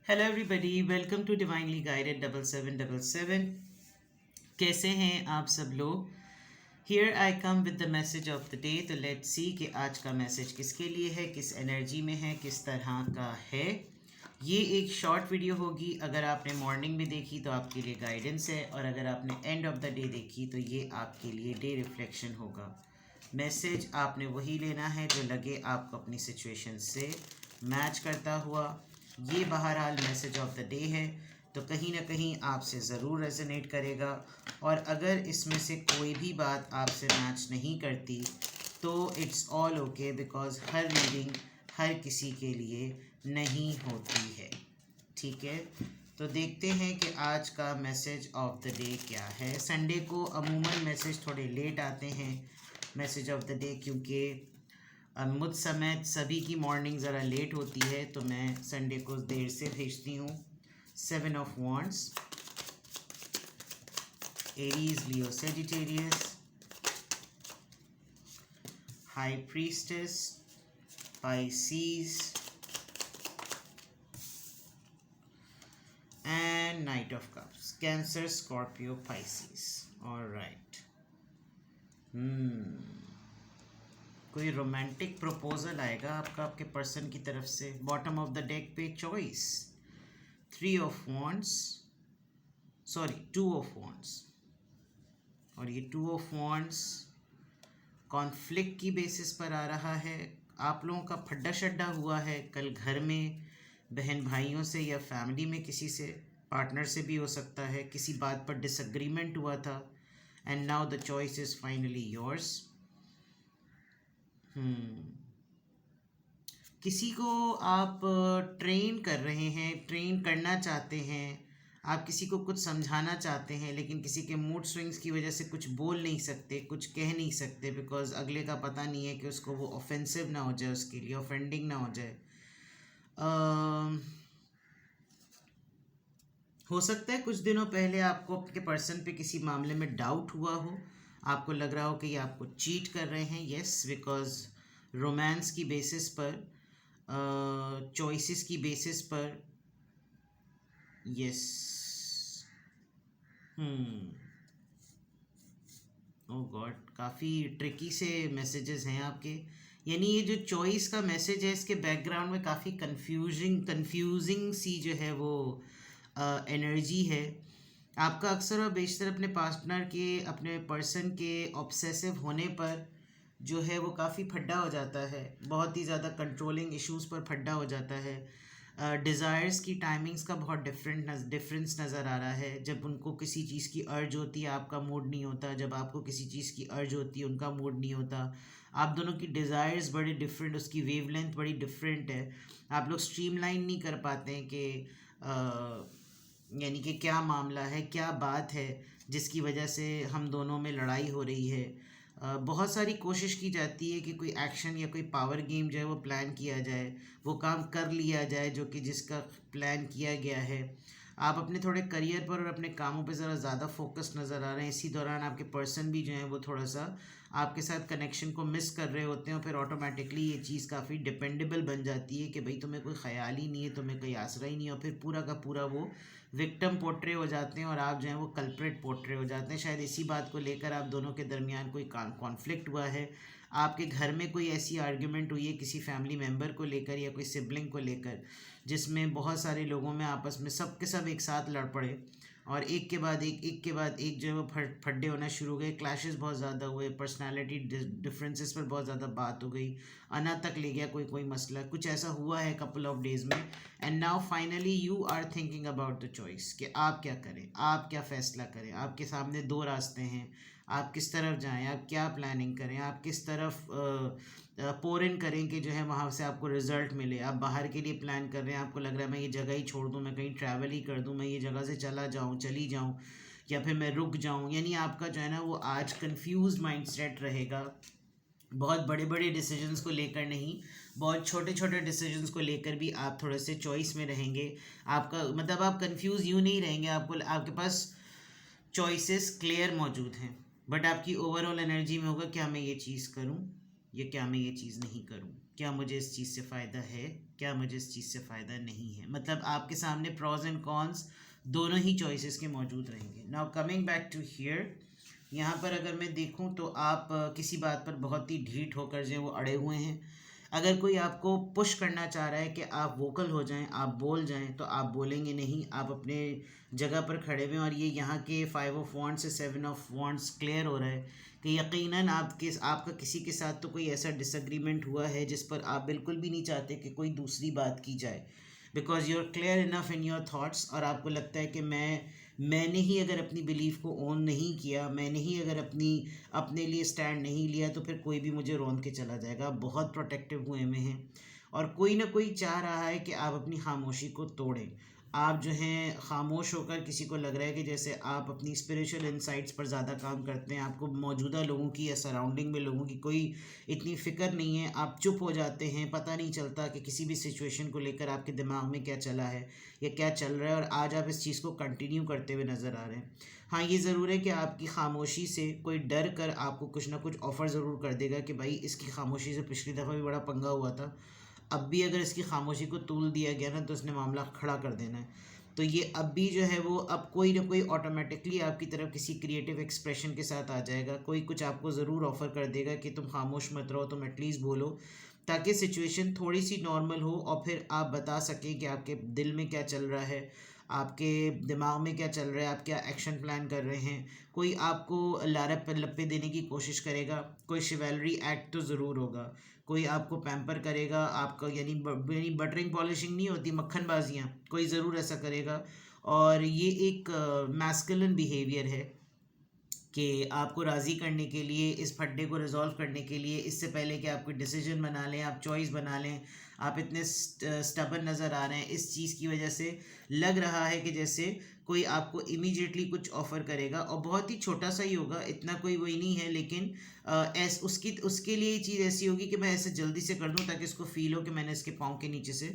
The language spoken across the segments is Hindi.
Hello everybody, welcome to divinely guided 7777। कैसे हैं आप सब लोग? Here I come with the message of the day. तो लेट्स सी कि आज का मैसेज किसके लिए है, किस एनर्जी में है, किस तरह का है। ये एक शॉर्ट वीडियो होगी। अगर आपने मॉर्निंग में देखी तो आपके लिए गाइडेंस है, और अगर आपने एंड ऑफ द डे देखी तो ये आपके लिए डे रिफ्लेक्शन होगा। मैसेज आपने वही लेना है जो लगे आपको अपनी सिचुएशन से मैच करता हुआ। ये बहरहाल मैसेज ऑफ द डे है, तो कहीं ना कहीं आपसे ज़रूर रेजोनेट करेगा। और अगर इसमें से कोई भी बात आपसे मैच नहीं करती तो इट्स ऑल ओके, बिकॉज़ हर रीडिंग हर किसी के लिए नहीं होती है। ठीक है, तो देखते हैं कि आज का मैसेज ऑफ द डे क्या है। संडे को अमूमन मैसेज थोड़े लेट आते हैं, मैसेज ऑफ द डे, क्योंकि मुझ समेत सभी की मॉर्निंग ज़रा लेट होती है, तो मैं संडे को देर से भेजती हूँ। 7 of wands, Aries, Leo, Sagittarius, high priestess, Pisces and night of cups, cancer, Scorpio, Pisces. Alright, कोई रोमांटिक प्रपोजल आएगा आपका आपके पर्सन की तरफ से। बॉटम ऑफ द डेक पे choice, 3 of wands, sorry 2 of wands, और ये 2 ऑफ वॉन्ड्स कॉन्फ्लिक्ट की बेसिस पर आ रहा है। आप लोगों का फड्डा शड्डा हुआ है कल घर में, बहन भाइयों से या फैमिली में किसी से, पार्टनर से भी हो सकता है। किसी बात पर डिसएग्रीमेंट हुआ था, and now the choice is finally yours. किसी को आप ट्रेन कर रहे हैं, ट्रेन करना चाहते हैं, आप किसी को कुछ समझाना चाहते हैं, लेकिन किसी के मूड स्विंग्स की वजह से कुछ बोल नहीं सकते, कुछ कह नहीं सकते, बिकॉज अगले का पता नहीं है कि उसको वो ऑफेंसिव ना हो जाए, उसके लिए ऑफेंडिंग ना हो जाए। हो सकता है कुछ दिनों पहले आपको आपके पर्सन पे किसी मामले में डाउट हुआ हो, आपको लग रहा हो कि ये आपको चीट कर रहे हैं। येस, बिकॉज रोमांस की बेसिस पर, चॉइसेस की बेसिस पर, यस। ओह गॉड, काफ़ी ट्रिकी से मैसेजेस हैं आपके। यानी ये जो चॉइस का मैसेज है, इसके बैकग्राउंड में काफ़ी कंफ्यूजिंग सी जो है वो एनर्जी है। आपका अक्सर और बेशतर अपने पार्टनर के, अपने पर्सन के ऑब्सेसिव होने पर जो है वो काफ़ी फड्डा हो जाता है, बहुत ही ज़्यादा कंट्रोलिंग इश्यूज़ पर फड्डा हो जाता है। डिज़ायर्स की टाइमिंग्स का बहुत डिफरेंस नज़र आ रहा है। जब उनको किसी चीज़ की अर्ज होती है, आपका मूड नहीं होता। जब आपको किसी चीज़ की अर्ज होती है, उनका मूड नहीं होता। आप दोनों की डिज़ायर्स बड़ी डिफरेंट, उसकी वेवलेंथ बड़ी डिफरेंट है। आप लोग स्ट्रीमलाइन नहीं कर पाते हैं कि यानी कि क्या मामला है, क्या बात है जिसकी वजह से हम दोनों में लड़ाई हो रही है। बहुत सारी कोशिश की जाती है कि कोई एक्शन या कोई पावर गेम जो है वो प्लान किया जाए, वो काम कर लिया जाए जो कि जिसका प्लान किया गया है। आप अपने थोड़े करियर पर और अपने कामों पे ज़रा ज़्यादा फोकस नज़र आ रहे हैं। इसी दौरान आपके पर्सन भी जो है वो थोड़ा सा आपके साथ कनेक्शन को मिस कर रहे होते हैं, और फिर ऑटोमेटिकली ये चीज़ काफ़ी डिपेंडेबल बन जाती है कि भाई तुम्हें कोई ख्याल ही नहीं है, तुम्हें कोई आसरा ही नहीं है, और फिर पूरा का पूरा वो विक्टिम पोर्ट्रे हो जाते हैं और आप जो हैं वो कल्प्रेट पोर्ट्रे हो जाते हैं। शायद इसी बात को लेकर आप दोनों के दरमियान कोई कॉन्फ्लिक्ट हुआ है, आपके घर में कोई ऐसी आर्ग्यूमेंट हुई है किसी फैमिली मेम्बर को लेकर या कोई सिबलिंग को लेकर, जिसमें बहुत सारे लोगों में आपस में सब के सब एक साथ लड़ पड़े, और एक के बाद एक जो है वो फड्डे होना शुरू हो गए। क्लैशेस बहुत ज़्यादा हुए, पर्सनालिटी डिफरेंसेस पर बहुत ज़्यादा बात हो गई, अना तक ले गया कोई कोई मसला। कुछ ऐसा हुआ है कपल ऑफ डेज में, and now finally you are thinking about the choice कि आप क्या करें, आप क्या फ़ैसला करें। आपके सामने दो रास्ते हैं, आप किस तरफ जाएं, आप क्या प्लानिंग करें, आप किस तरफ पोर इन करें कि जो है वहाँ से आपको रिजल्ट मिले। आप बाहर के लिए प्लान कर रहे हैं, आपको लग रहा है मैं ये जगह ही छोड़ दूँ, मैं कहीं ट्रैवल ही कर दूँ, मैं ये जगह से चली जाऊँ, या फिर मैं रुक जाऊँ। यानी आपका जो है ना वो आज कंफ्यूज माइंडसेट रहेगा। बहुत बड़े बड़े डिसीजंस को लेकर नहीं, बहुत छोटे छोटे डिसीजंस को लेकर भी आप थोड़े से चॉइस में रहेंगे। आपका मतलब आप कंफ्यूज यूँ नहीं रहेंगे, आपको आपके पास चॉइसेस क्लियर मौजूद हैं, बट आपकी ओवरऑल एनर्जी में होगा क्या मैं ये चीज़ करूँ या क्या मैं ये चीज़ नहीं करूँ। क्या मुझे इस चीज़ से फ़ायदा है, क्या मुझे इस चीज़ से फ़ायदा नहीं है। मतलब आपके सामने प्रॉज एंड कॉन्स दोनों ही चॉइसेस के मौजूद रहेंगे। Now coming back to here, यहाँ पर अगर मैं देखूँ तो आप किसी बात पर बहुत ही ढीठ होकर जो है वो अड़े हुए हैं। अगर कोई आपको पुश करना चाह रहा है कि आप वोकल हो जाएं, आप बोल जाएं, तो आप बोलेंगे नहीं, आप अपने जगह पर खड़े हुए हैं। और ये यहाँ के 5 ऑफ वॉन्ट्स से 7 ऑफ वॉन्ट्स क्लियर हो रहा है कि यकीनन आपका किसी के साथ तो कोई ऐसा डिसएग्रीमेंट हुआ है जिस पर आप बिल्कुल भी नहीं चाहते कि कोई दूसरी बात की जाए, because you are clear enough in your thoughts. और आपको लगता है कि मैंने ही अगर अपनी बिलीफ को ओन नहीं किया, मैंने ही अगर अपने लिए स्टैंड नहीं लिया, तो फिर कोई भी मुझे रौंद के चला जाएगा। आप बहुत प्रोटेक्टिव हुए में हैं और कोई ना कोई चाह रहा है कि आप अपनी खामोशी को तोड़ें। आप जो हैं खामोश होकर, किसी को लग रहा है कि जैसे आप अपनी स्पिरिचुअल इंसाइट्स पर ज़्यादा काम करते हैं, आपको मौजूदा लोगों की या सराउंडिंग में लोगों की कोई इतनी फ़िक्र नहीं है, आप चुप हो जाते हैं, पता नहीं चलता कि किसी भी सिचुएशन को लेकर आपके दिमाग में क्या चला है या क्या चल रहा है, और आज आप इस चीज़ को कंटिन्यू करते हुए नज़र आ रहे हैं। हाँ, ये ज़रूर है कि आपकी खामोशी से कोई डर कर आपको कुछ ना कुछ ऑफ़र ज़रूर कर देगा कि भाई इसकी खामोशी से पिछली दफ़ा भी बड़ा पंगा हुआ था, अब भी अगर इसकी खामोशी को तूल दिया गया ना तो इसने मामला खड़ा कर देना है। तो ये अब भी जो है वो अब कोई ना कोई ऑटोमेटिकली आपकी तरफ किसी क्रिएटिव एक्सप्रेशन के साथ आ जाएगा। कोई कुछ आपको ज़रूर ऑफ़र कर देगा कि तुम खामोश मत रहो, तुम एटलीस्ट बोलो, ताकि सिचुएशन थोड़ी सी नॉर्मल हो और फिर आप बता सकें कि आपके दिल में क्या चल रहा है, आपके दिमाग में क्या चल रहा है, आप क्या एक्शन प्लान कर रहे हैं। कोई आपको लारे पर लप्पे देने की कोशिश करेगा, कोई शिवेलरी एक्ट तो ज़रूर होगा, कोई आपको पैम्पर करेगा, आपका यानी यानी बटरिंग पॉलिशिंग नहीं होती, मक्खनबाजियाँ, कोई ज़रूर ऐसा करेगा। और ये एक मैस्कुलिन बिहेवियर है कि आपको राज़ी करने के लिए, इस फड्डे को रिजॉल्व करने के लिए, इससे पहले कि आप कोई डिसीजन बना लें, आप चॉइस बना लें, आप इतने स्टबन नज़र आ रहे हैं, इस चीज़ की वजह से लग रहा है कि जैसे कोई आपको इमीडिएटली कुछ ऑफ़र करेगा, और बहुत ही छोटा सा ही होगा, इतना कोई वही नहीं है, लेकिन उसके लिए ये चीज़ ऐसी होगी कि मैं ऐसे जल्दी से कर दूँ ताकि इसको फील हो कि मैंने इसके पाँव के नीचे से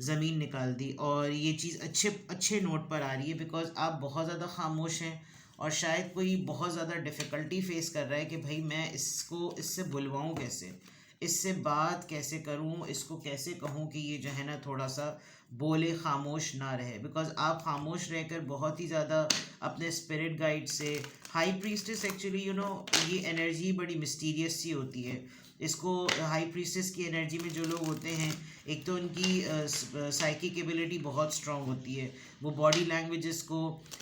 ज़मीन निकाल दी। और ये चीज़ अच्छे अच्छे नोट पर आ रही है, बिकॉज आप बहुत ज़्यादा खामोश हैं और शायद कोई बहुत ज़्यादा डिफ़िकल्टी फेस कर रहा है कि भाई मैं इससे बुलवाऊँ कैसे, इससे बात कैसे करूँ, इसको कैसे कहूँ कि ये जो है ना थोड़ा सा बोले, खामोश ना रहे। बिकॉज आप खामोश रहकर बहुत ही ज़्यादा अपने स्पिरिट गाइड से, हाई प्रीस्टेस एक्चुअली ये एनर्जी बड़ी मिस्टीरियस सी होती है। इसको हाई प्रीस्टेस की एनर्जी में जो लोग होते हैं, एक तो उनकी साइकिक एबिलिटी बहुत स्ट्रांग होती है, वो बॉडी लैंग्वेजेस को,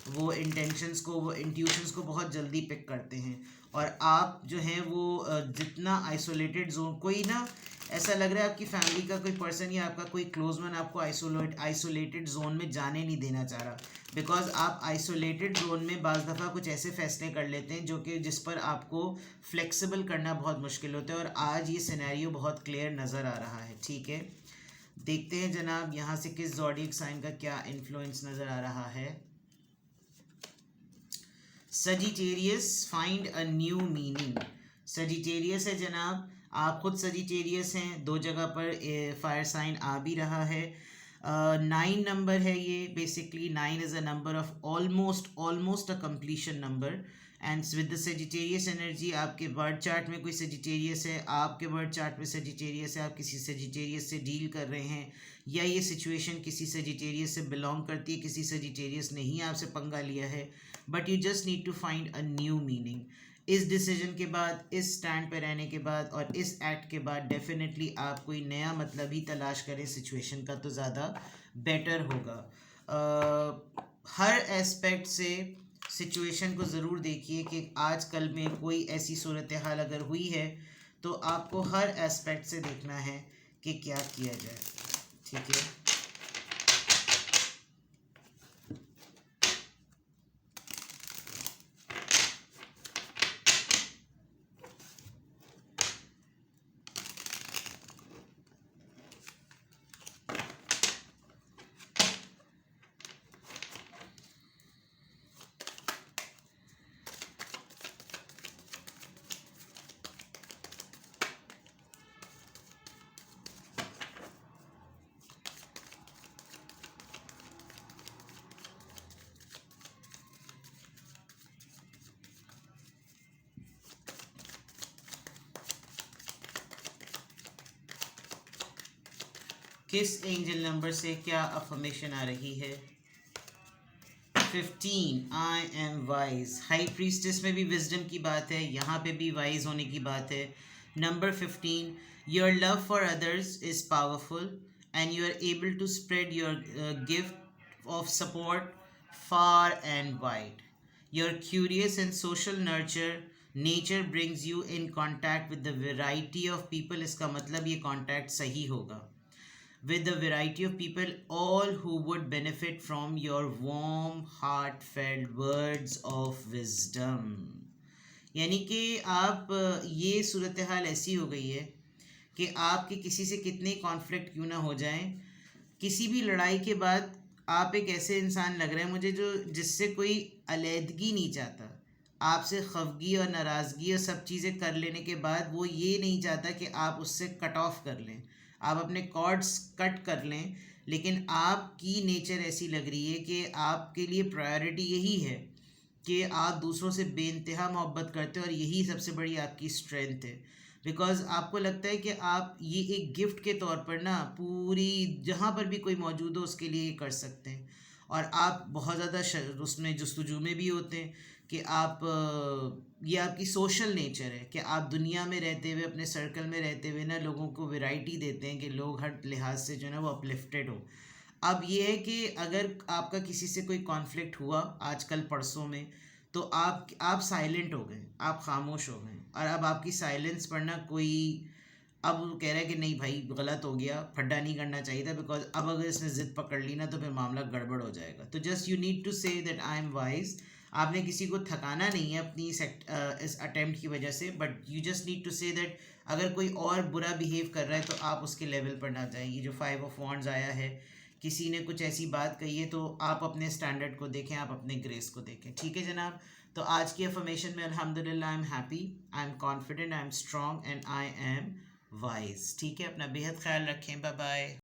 वो इंटेंशंस को, वो इंट्यूशंस को बहुत जल्दी पिक करते हैं। और आप जो हैं वो जितना आइसोलेटेड जोन, कोई ना ऐसा लग रहा है आपकी फैमिली का कोई पर्सन या आपका कोई क्लोज वन आपको आइसोलेटेड जोन में जाने नहीं देना चाह रहा, बिकॉज आप आइसोलेटेड जोन में बाज़ दफ़ा कुछ ऐसे फैसले कर लेते हैं जो कि जिस पर आपको फ्लेक्सिबल करना बहुत मुश्किल होता है। और आज ये सिनेरियो बहुत क्लियर नज़र आ रहा है। ठीक है, देखते हैं जनाब यहाँ से किस ज़ोडिएक साइन का क्या इन्फ्लुएंस नज़र आ रहा है। Sagittarius, find a new meaning. Sagittarius है जनाब, आप खुद सजिटेरियस हैं, दो जगह पर फायर साइन आ भी रहा है। 9 नंबर है ये, basically 9 is a number of almost a completion number. And with the Sagittarius energy, आपके बर्थ चार्ट में कोई सजिटेरियस है, आपके बर्थ चार्ट में सजिटेरियस है, आप किसी सजिटेरियस से डील कर रहे हैं, या ये सिचुएशन किसी सजिटेरियस से बिलोंग करती है, किसी सजिटेरियस ने ही आपसे पंगा लिया है, but you just need to find a new meaning. इस डिसीजन के बाद, इस स्टैंड पे रहने के बाद और इस एक्ट के बाद डेफिनेटली आप कोई नया मतलब ही तलाश करें सिचुएशन का, तो ज़्यादा बेटर होगा। हर एस्पेक्ट से सिचुएशन को ज़रूर देखिए कि आज कल में कोई ऐसी सूरत हाल अगर हुई है तो आपको हर एस्पेक्ट से देखना है कि क्या किया जाए। ठीक है, किस एंजल नंबर से क्या अफर्मेशन आ रही है? 15, आई एम वाइज। हाई प्रीस्टेस में भी विजडम की बात है, यहाँ पे भी वाइज होने की बात है। Number 15, your love for others is powerful and you are able to spread your gift of support far and wide. You're curious and social nature brings you in contact with the variety of people. इसका मतलब ये contact सही होगा with the variety of people, all who would benefit from your warm heartfelt words of wisdom. यानी कि आप ये सूरत हाल ऐसी हो गई है कि आपके किसी से कितने कॉन्फ्लिक्ट क्यों ना हो जाएं, किसी भी लड़ाई के बाद आप एक ऐसे इंसान लग रहे हैं मुझे जो जिससे कोई अलहदगी नहीं चाहता, आपसे खफगी और नाराज़गी और सब चीज़ें कर लेने के बाद वो ये नहीं चाहता कि आप उससे कट ऑफ कर लें, आप अपने कॉर्ड्स कट कर लें। लेकिन आपकी नेचर ऐसी लग रही है कि आपके लिए प्रायोरिटी यही है कि आप दूसरों से बेइंतहा मोहब्बत करते हो और यही सबसे बड़ी आपकी स्ट्रेंथ है। बिकॉज़ आपको लगता है कि आप ये एक गिफ्ट के तौर पर ना पूरी जहाँ पर भी कोई मौजूद हो उसके लिए कर सकते हैं। और आप बहुत ज़्यादा उसमें जस्तजू में भी होते हैं कि आप ये आपकी सोशल नेचर है कि आप दुनिया में रहते हुए अपने सर्कल में रहते हुए ना लोगों को वैरायटी देते हैं कि लोग हर लिहाज से जो है ना वो अपलिफ्टेड हो। अब ये है कि अगर आपका किसी से कोई कॉन्फ्लिक्ट हुआ आजकल परसों में, तो आप साइलेंट हो गए, आप खामोश हो गए, और अब आपकी साइलेंस पर ना कोई अब वो कह रहा है कि नहीं भाई गलत हो गया, फड्डा नहीं करना चाहिए था, बिकॉज अब अगर इसने ज़िद पकड़ ली ना तो फिर मामला गड़बड़ हो जाएगा। तो just you need to say that I am wise. आपने किसी को थकाना नहीं है अपनी इस अटेम्प्ट की वजह से, but you just need to say that अगर कोई और बुरा बिहेव कर रहा है तो आप उसके लेवल पर ना जाएं। ये जो 5 ऑफ वॉन्ड्स आया है, किसी ने कुछ ऐसी बात कही है तो आप अपने स्टैंडर्ड को देखें, आप अपने ग्रेस को देखें। ठीक है जनाब, तो आज की अफर्मेशन में अल्हम्दुलिल्लाह I am happy, I am confident, I am strong and I am wise. ठीक है, अपना बेहद ख्याल रखें। Bye bye.